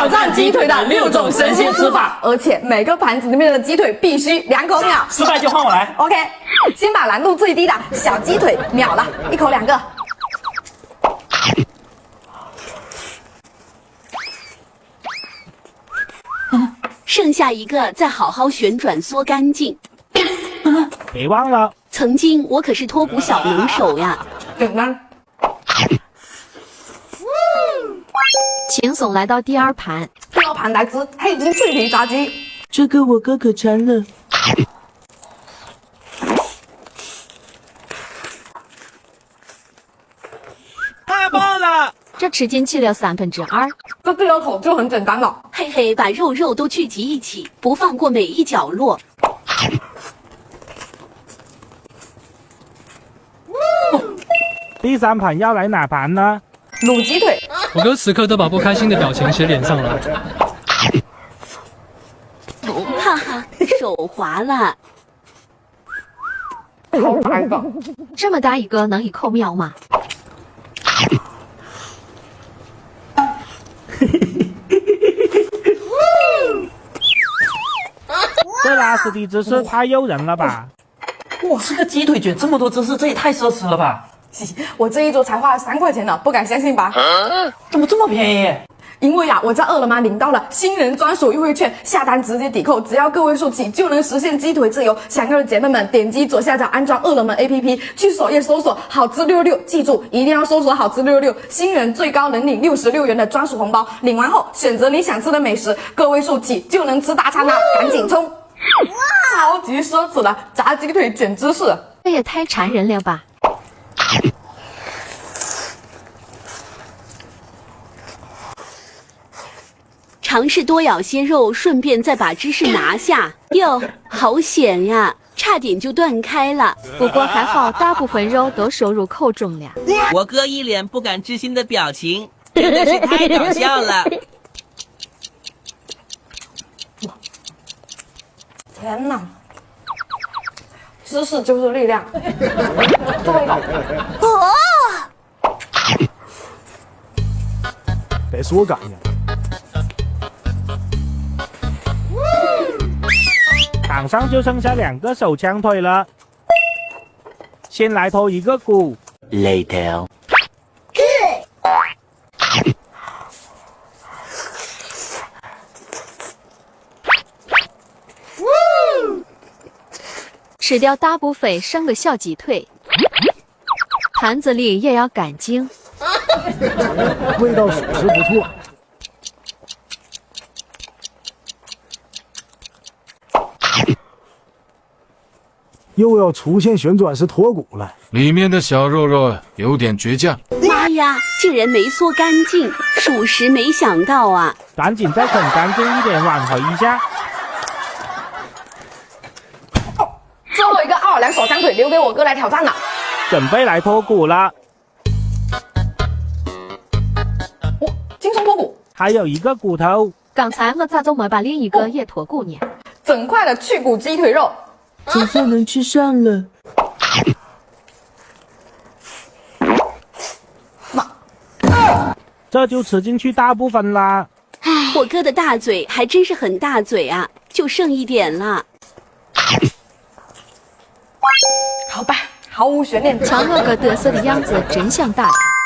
挑战鸡腿的6种神仙吃法，而且每个盘子里面的鸡腿必须2口秒。失败就换我来。OK， 先把难度最低的小鸡腿秒了，1口2个。剩下一个再好好旋转缩干净。别忘了，曾经我可是脱骨小能手呀。简单。秦总来到第2盘，第2盘来自黑金脆皮炸鸡。这个我哥可馋了。太棒了！这吃进去了2/3。这第2口就很简单了。嘿嘿，把肉肉都聚集一起，不放过每一角落。第3盘要来哪盘呢？卤鸡腿。我哥此刻都把不开心的表情写脸上了。哈哈，手滑了。好大一个，这么大一个能1口秒吗？这拉丝的姿势太诱人了吧！哇，这个鸡腿卷这么多芝士，这也太奢侈了吧！我这一桌才花了3块钱呢，不敢相信吧？怎么这么便宜？因为我在饿了么领到了新人专属优惠券，下单直接抵扣，只要个位数起就能实现鸡腿自由。想要的姐妹们，点击左下角安装饿了么 APP， 去首页搜索好吃666，记住一定要搜索好吃666，新人最高能领66元的专属红包，领完后选择你想吃的美食，个位数起就能吃大餐了，赶紧冲！哇，超级奢侈的炸鸡腿卷芝士，这也太馋人了吧！尝试多咬些肉，顺便再把芝士拿下。哟，好险呀，差点就断开了。不过还好，大部分肉都收入口中了。我哥一脸不敢置信的表情，真的是太搞笑了。天哪！知识就是力量。最后一口。得是我赶呀！场上就剩下2个手枪腿了，先来偷1个骨。Later。吃掉大部分剩的小鸡腿，盘子里也要干净。味道属实不错。又要出现旋转式脱骨了，里面的小肉肉有点倔强。妈呀，竟然没缩干净，属实没想到啊！赶紧再啃干净一点，挽回一下。最后一个奥尔良手枪腿留给我哥来挑战了，准备来脱骨了。哇，轻松脱骨！还有1个骨头。刚才我咋就没把另一个也脱骨呢？整块的去骨鸡腿肉，总算能吃上了。这就吃进去大部分啦。我哥的大嘴还真是很大嘴啊，就剩一点了。好吧，毫无悬念。瞧我哥得瑟的样子，真想打他。